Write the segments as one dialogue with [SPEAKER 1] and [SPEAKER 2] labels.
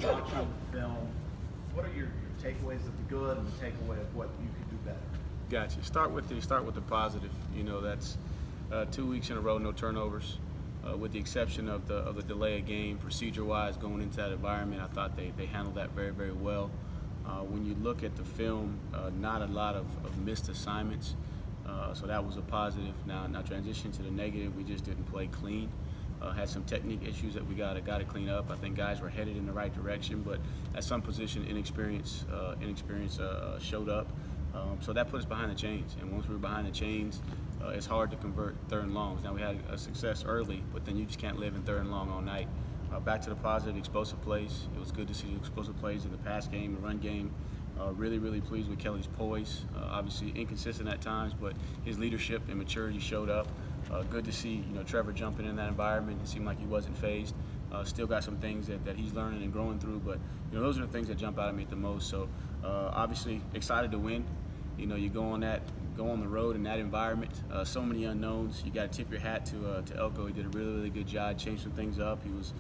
[SPEAKER 1] watching the film, what are your takeaways of the good and the takeaway of what you could do better?
[SPEAKER 2] Gotcha. Start with the positive. You know, that's 2 weeks in a row, no turnovers. With the exception of the delay of game, procedure-wise, going into that environment, I thought they handled that very, very well. When you look at the film, not a lot of missed assignments, so that was a positive. Now transition to the negative, we just didn't play clean. Had some technique issues that we got to clean up. I think guys were headed in the right direction, but at some position, inexperience showed up. So that put us behind the chains, and once we were behind the chains, it's hard to convert third and longs. Now we had a success early, but then you just can't live in third and long all night. Back to the positive, explosive plays. It was good to see the explosive plays in the pass game, the run game. Really, really pleased with Kelly's poise. Obviously inconsistent at times, but his leadership and maturity showed up. Good to see, Trevor jumping in that environment. It seemed like he wasn't phased. Still got some things that he's learning and growing through, but those are the things that jump out at me the most. So obviously excited to win. You go on the road in that environment. So many unknowns. You got to tip your hat to Elko. He did a really, really good job, changed some things up. He was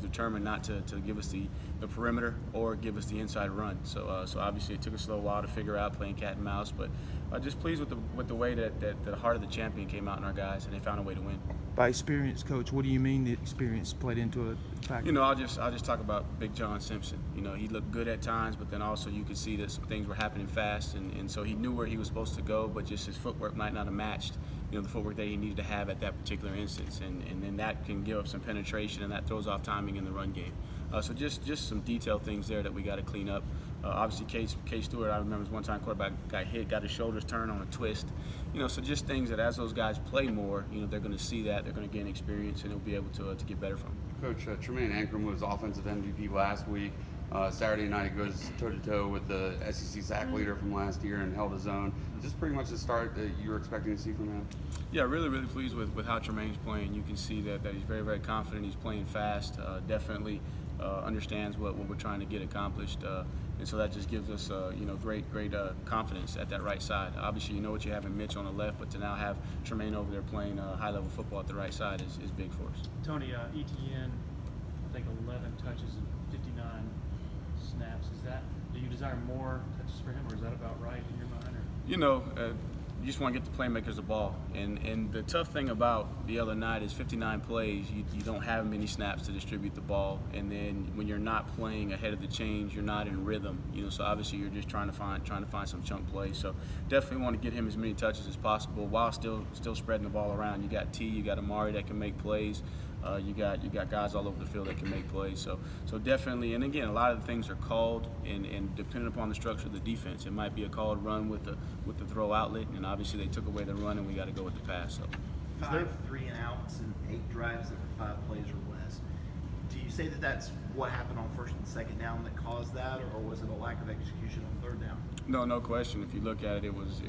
[SPEAKER 2] determined not to give us the perimeter or give us the inside run. So obviously it took us a little while to figure out playing cat and mouse, but just pleased with the way that the heart of the champion came out in our guys, and they found a way to win.
[SPEAKER 3] By experience, Coach, what do you mean the experience played into a factor?
[SPEAKER 2] I'll just talk about Big John Simpson. He looked good at times, but then also you could see that some things were happening fast, and so he knew where he was supposed to go, but just his footwork might not have matched the footwork that he needed to have at that particular instance, and then that can give up some penetration, and that throws off timing in the run game. So just some detailed things there that we got to clean up. Obviously, Case Stewart, I remember one time quarterback got hit, got his shoulders turned on a twist. So just things that as those guys play more, they're going to see that, they're going to gain experience, and they'll be able to get better from it.
[SPEAKER 4] Coach, Tremaine Ankrum was offensive MVP last week. Saturday night, he goes toe-to-toe with the SEC sack leader from last year and held his own. Is this pretty much the start that you were expecting to see from him?
[SPEAKER 2] Yeah, really, really pleased with how Tremaine's playing. You can see that he's very, very confident. He's playing fast. Definitely understands what we're trying to get accomplished. And so that just gives us, great confidence at that right side. Obviously, what you have in Mitch on the left, but to now have Tremaine over there playing high-level football at the right side is big for us.
[SPEAKER 5] Tony, ETN, I think 11 touches and 59 snaps. Do you desire more touches for him, or is that about right in your mind? Or?
[SPEAKER 2] You just want to get the playmakers the ball. And the tough thing about the other night is 59 plays, you don't have many snaps to distribute the ball. And then when you're not playing ahead of the chains, you're not in rhythm. So obviously you're just trying to find some chunk plays. So definitely want to get him as many touches as possible while still spreading the ball around. You got T, you got Amari that can make plays. You got guys all over the field that can make plays. So definitely, and again, a lot of the things are called, and depending upon the structure of the defense, it might be a called run with the throw outlet, and obviously they took away the run, and we got to go with the pass. So
[SPEAKER 1] 5 3-and-outs and 8 drives that were 5 plays or less. Do you say that that's what happened on first and second down that caused that, or was it a lack of execution on third down?
[SPEAKER 2] No question. If you look at it, it was.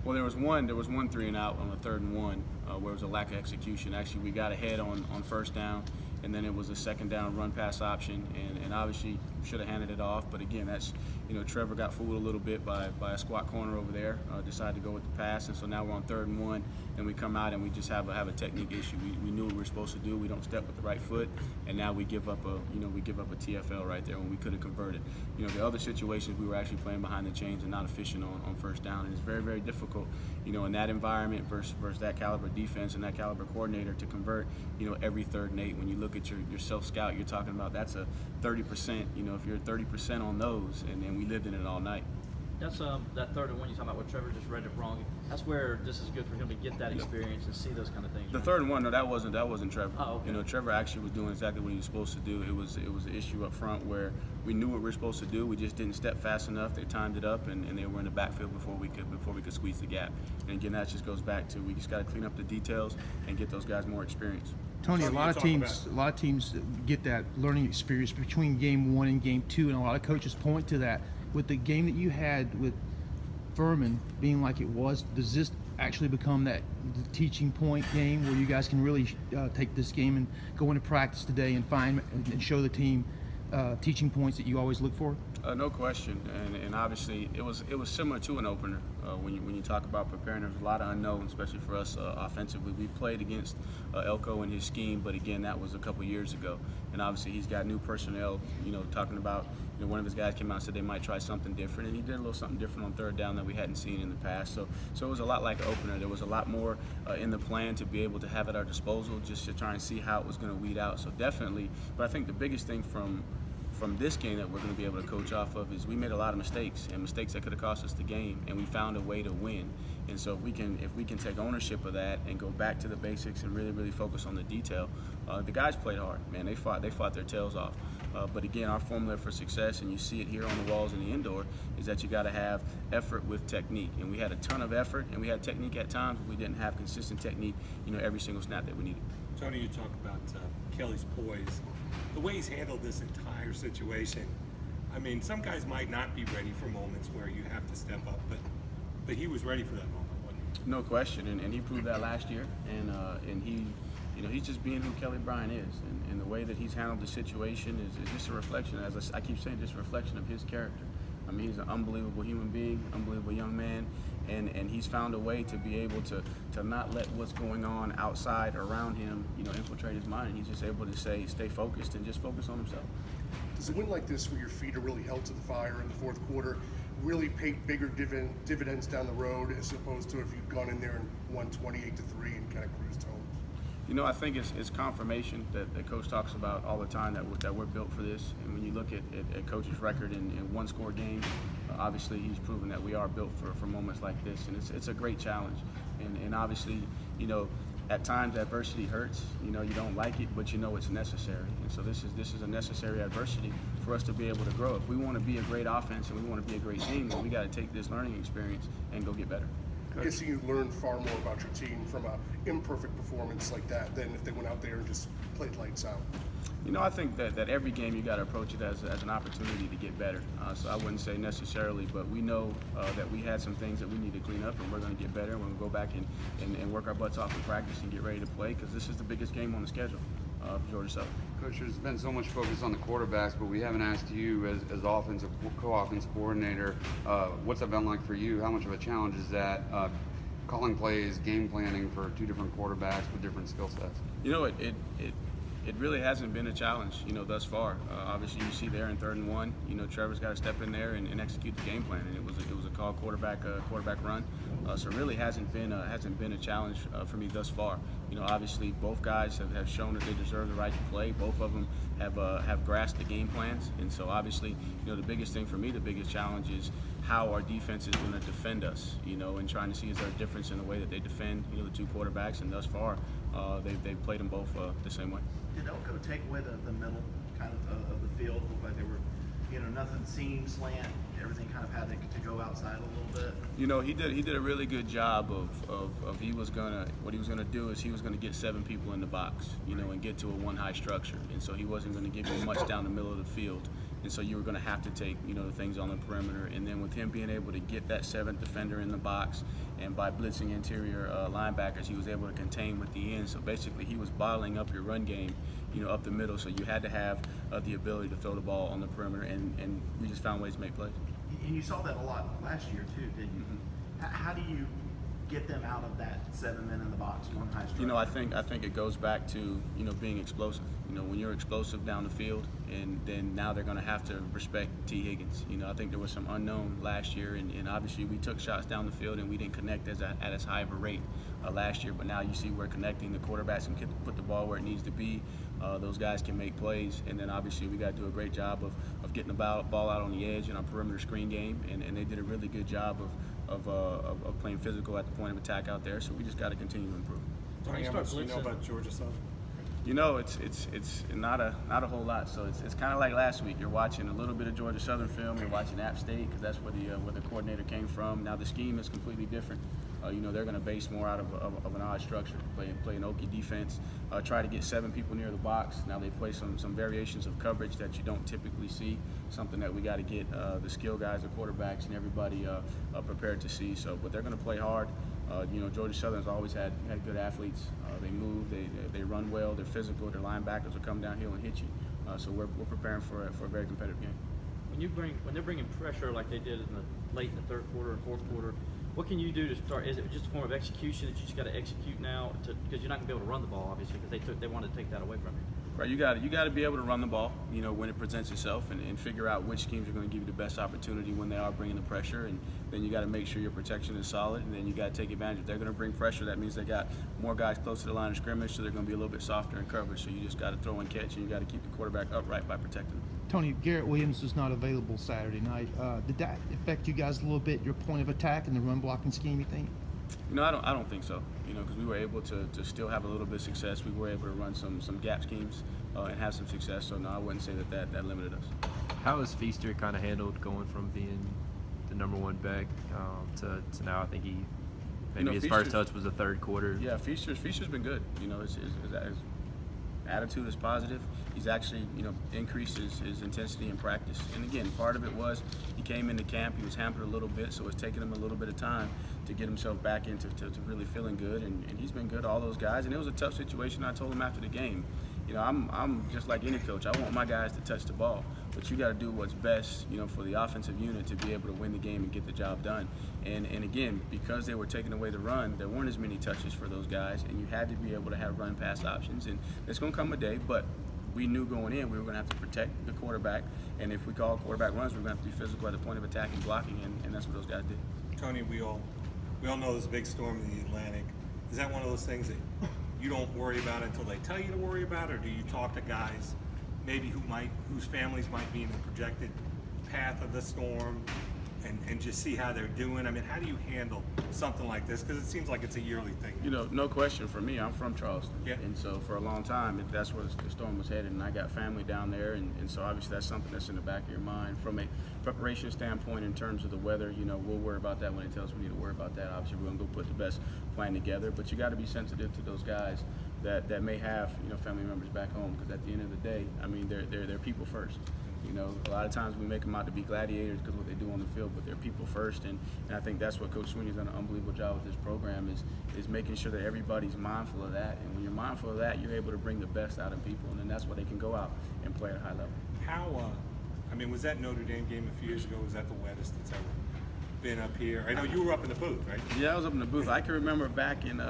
[SPEAKER 2] Well, there was one 3-and-out on the 3rd and 1 where it was a lack of execution. Actually, we got ahead on first down, and then it was a second down run pass option, and obviously should have handed it off. But again, that's Trevor got fooled a little bit by a squat corner over there. Decided to go with the pass, and so now we're on 3rd and 1, and we come out and we just have a technique issue. We knew what we were supposed to do. We don't step with the right foot, and now we give up a TFL right there when we could have converted. The other situations we were actually playing behind the chains and not efficient on first down, and it's very, very difficult, in that environment versus that caliber defense and that caliber coordinator to convert, every 3rd and 8. When you look at your self-scout, you're talking about that's a 30%. If you're 30% on those, and we lived in it all night.
[SPEAKER 6] That's that 3rd and 1 you're talking about where Trevor just read it wrong. That's where this is good for him to get that experience and see those kind of things.
[SPEAKER 2] The 3rd and 1, no, that wasn't Trevor.
[SPEAKER 6] Oh, okay.
[SPEAKER 2] Trevor actually was doing exactly what he was supposed to do. It was an issue up front where we knew what we were supposed to do. We just didn't step fast enough. They timed it up, and they were in the backfield before we could squeeze the gap. And again, that just goes back to we just got to clean up the details and get those guys more experience.
[SPEAKER 3] Tony, a lot of teams get that learning experience between game 1 and game 2, and a lot of coaches point to that. With the game that you had with Furman being like it was, does this actually become the teaching point game where you guys can really take this game and go into practice today and find and show the team teaching points that you always look for?
[SPEAKER 2] No question, and obviously it was similar to an opener. When you talk about preparing, there's a lot of unknowns, especially for us offensively. We played against Elko and his scheme, but again, that was a couple years ago. And obviously, he's got new personnel. Talking about one of his guys came out and said they might try something different, and he did a little something different on third down that we hadn't seen in the past. So it was a lot like an opener. There was a lot more in the plan to be able to have at our disposal, just to try and see how it was going to weed out. So definitely, but I think the biggest thing from this game that we're going to be able to coach off of is we made a lot of mistakes, and mistakes that could have cost us the game, and we found a way to win. And so if we can take ownership of that and go back to the basics and really focus on the detail, the guys played hard, man. They fought their tails off. But again, our formula for success, and you see it here on the walls in the indoor, is that you got to have effort with technique. And we had a ton of effort, and we had technique at times, but we didn't have consistent technique, every single snap that we needed.
[SPEAKER 7] Tony, you talk about Kelly's poise. The way he's handled this entire situation, I mean, some guys might not be ready for moments where you have to step up, but he was ready for that moment, wasn't he?
[SPEAKER 2] No question, and he proved that last year, and he, he's just being who Kelly Bryant is, and the way that he's handled the situation is just a reflection, as I keep saying, just a reflection of his character. I mean, he's an unbelievable human being, unbelievable young man, and he's found a way to be able to not let what's going on outside around him, infiltrate his mind. He's just able to stay focused and just focus on himself.
[SPEAKER 8] Does a win like this, where your feet are really held to the fire in the fourth quarter, really pay bigger dividends down the road, as opposed to if you'd gone in there and won 28-3 and kind of cruised home?
[SPEAKER 2] I think it's confirmation that Coach talks about all the time that we're built for this. And when you look at Coach's record in one-score games, obviously he's proven that we are built for moments like this. And it's a great challenge. And obviously, at times adversity hurts. You don't like it, but it's necessary. And so this is a necessary adversity for us to be able to grow. If we want to be a great offense and we want to be a great team, then we got to take this learning experience and go get better.
[SPEAKER 8] I guess you learn far more about your team from an imperfect performance like that than if they went out there and just played lights out.
[SPEAKER 2] I think that every game you got to approach it as an opportunity to get better. So I wouldn't say necessarily, but we know that we had some things that we need to clean up, and we're going to get better. We're going to go back and work our butts off in practice and get ready to play, because this is the biggest game on the schedule for Georgia Southern.
[SPEAKER 4] Coach, there's been so much focus on the quarterbacks, but we haven't asked you as offensive co-offensive coordinator, what's that been like for you? How much of a challenge is that? Calling plays, game planning for two different quarterbacks with different skill sets?
[SPEAKER 2] It really hasn't been a challenge, thus far. Obviously, you see there in 3rd and 1, Trevor's got to step in there and execute the game plan, and it was a call quarterback run. So it really hasn't been a challenge for me thus far. Obviously both guys have shown that they deserve the right to play. Both of them have grasped the game plans, and so obviously, the biggest thing for me, the biggest challenge is how our defense is going to defend us, and trying to see is there a difference in the way that they defend, the two quarterbacks, and thus far, they've played them both the same way.
[SPEAKER 1] Did Elko take away the middle kind of the field? Looked like they were, nothing seam, slant, everything kind of had to go outside a little bit.
[SPEAKER 2] He did a really good job of what he was gonna do is he was gonna get 7 people in the box, and get to a one-high structure, and so he wasn't gonna give you much down the middle of the field. And so you were going to have to take, the things on the perimeter. And then with him being able to get that 7th defender in the box, and by blitzing interior linebackers, he was able to contain with the end. So basically, he was bottling up your run game, up the middle. So you had to have the ability to throw the ball on the perimeter, and we just found ways to make plays.
[SPEAKER 1] And you saw that a lot last year too, didn't you? Mm-hmm. How do you get them out of that 7 men in the box, one high structure?
[SPEAKER 2] I think it goes back to being explosive. When you're explosive down the field, and then now they're going to have to respect T. Higgins. I think there was some unknown last year, and obviously we took shots down the field and we didn't connect at as high of a rate last year. But now you see we're connecting. The quarterbacks can put the ball where it needs to be. Those guys can make plays, and then obviously we got to do a great job of getting the ball out on the edge in our perimeter screen game, and they did a really good job of playing physical at the point of attack out there. So we just got to continue to improve.
[SPEAKER 7] Tony, how much do you know about Georgia Southern?
[SPEAKER 2] It's not a whole lot. So it's kind of like last week. You're watching a little bit of Georgia Southern film. You're watching App State, because that's where the coordinator came from. Now the scheme is completely different. They're going to base more out of an odd structure, play an Okie defense, try to get 7 people near the box. Now they play some variations of coverage that you don't typically see, something that we got to get the skill guys, the quarterbacks, and everybody prepared to see. So, but they're going to play hard. Georgia Southern's always had good athletes. They move, they run well, they're physical, their linebackers will come downhill and hit you. So we're preparing for a very competitive game.
[SPEAKER 6] When they're bringing pressure like they did late in the 3rd quarter and 4th quarter, What can you do to start? Is it just a form of execution that you just got to execute now? Because you're not going to be able to run the ball, obviously, because they wanted to take that away from you.
[SPEAKER 2] Right, you got to be able to run the ball, you know, when it presents itself, and figure out which schemes are going to give you the best opportunity when they are bringing the pressure, and then you got to make sure your protection is solid, and then you got to take advantage. If they're going to bring pressure, that means they got more guys close to the line of scrimmage, so they're going to be a little bit softer in coverage. So you just got to throw and catch, and you got to keep the quarterback upright by protecting them.
[SPEAKER 3] Tony, Garrett Williams was not available Saturday night. Did that affect you guys a little bit, your point of attack and the run blocking scheme, you think?
[SPEAKER 2] You know, I don't think so. You know, because we were able to still have a little bit of success. We were able to run some gap schemes and have some success. So no, I wouldn't say that limited us.
[SPEAKER 9] How has Feaster kind of handled going from being the #1 back to now? I think his first touch was the third quarter.
[SPEAKER 2] Yeah, Feaster's been good. You know, his attitude is positive. He's actually, you know, increased his intensity in practice. And again, part of it was he came into camp, he was hampered a little bit, so it's taken him a little bit of time to get himself back into to really feeling good. And he's been good to all those guys. And it was a tough situation. I told him after the game, you know, I'm just like any coach. I want my guys to touch the ball, but you got to do what's best, you know, for the offensive unit to be able to win the game and get the job done. And again, because they were taking away the run, there weren't as many touches for those guys, and you had to be able to have run-pass options. And there's going to come a day, but we knew going in we were going to have to protect the quarterback, and if we call quarterback runs, we're going to have to be physical at the point of attack and blocking, and that's what those guys did.
[SPEAKER 7] Tony, we all know there's a big storm in the Atlantic. Is that one of those things that you don't worry about until they tell you to worry about, or do you talk to guys maybe whose families might be in the projected path of the storm and just see how they're doing? I mean, how do you handle something like this? Because it seems like it's a yearly thing.
[SPEAKER 2] You know, no question for me, I'm from Charleston.
[SPEAKER 7] Yeah.
[SPEAKER 2] And so for a long time, that's where the storm was headed, and I got family down there, and so obviously that's something that's in the back of your mind. From a preparation standpoint in terms of the weather, you know, we'll worry about that when they tell us we need to worry about that. Obviously, we're going to go put the best plan together, but you got to be sensitive to those guys that may have, you know, family members back home, because at the end of the day, I mean, they're people first. You know, a lot of times we make them out to be gladiators because of what they do on the field, but they're people first, and I think that's what Coach Sweeney's done an unbelievable job with this program is making sure that everybody's mindful of that, and when you're mindful of that, you're able to bring the best out of people, and then that's why they can go out and play at a high level.
[SPEAKER 7] How, I mean, was that Notre Dame game a few years ago? Was that the wettest that's ever been up here? I know you were up in the booth, right?
[SPEAKER 2] Yeah, I was up in the booth. I can remember back in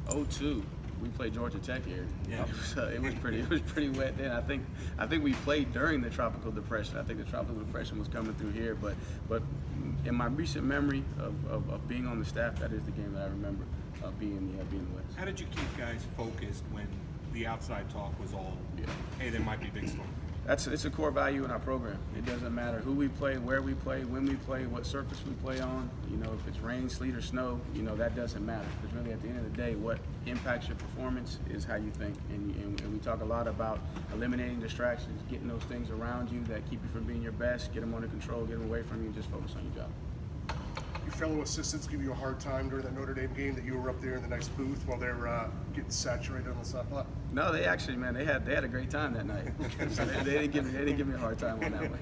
[SPEAKER 2] '02. We played Georgia Tech here.
[SPEAKER 7] Yeah.
[SPEAKER 2] It was pretty wet then. I think we played during the tropical depression. I think the tropical depression was coming through here, but in my recent memory of being on the staff, that is the game that I remember being in the West.
[SPEAKER 7] How did you keep guys focused when the outside talk was all, hey, there might be a big storm?
[SPEAKER 2] It's a core value in our program. It doesn't matter who we play, where we play, when we play, what surface we play on. You know, if it's rain, sleet, or snow, you know, that doesn't matter. Because really, at the end of the day, what impacts your performance is how you think. And we talk a lot about eliminating distractions, getting those things around you that keep you from being your best, get them under control, get them away from you, and just focus on your job.
[SPEAKER 8] Your fellow assistants give you a hard time during that Notre Dame game that you were up there in the nice booth while they were getting saturated on the sideline?
[SPEAKER 2] No, they actually, man, they had a great time that night. So they didn't give me a hard time on that one.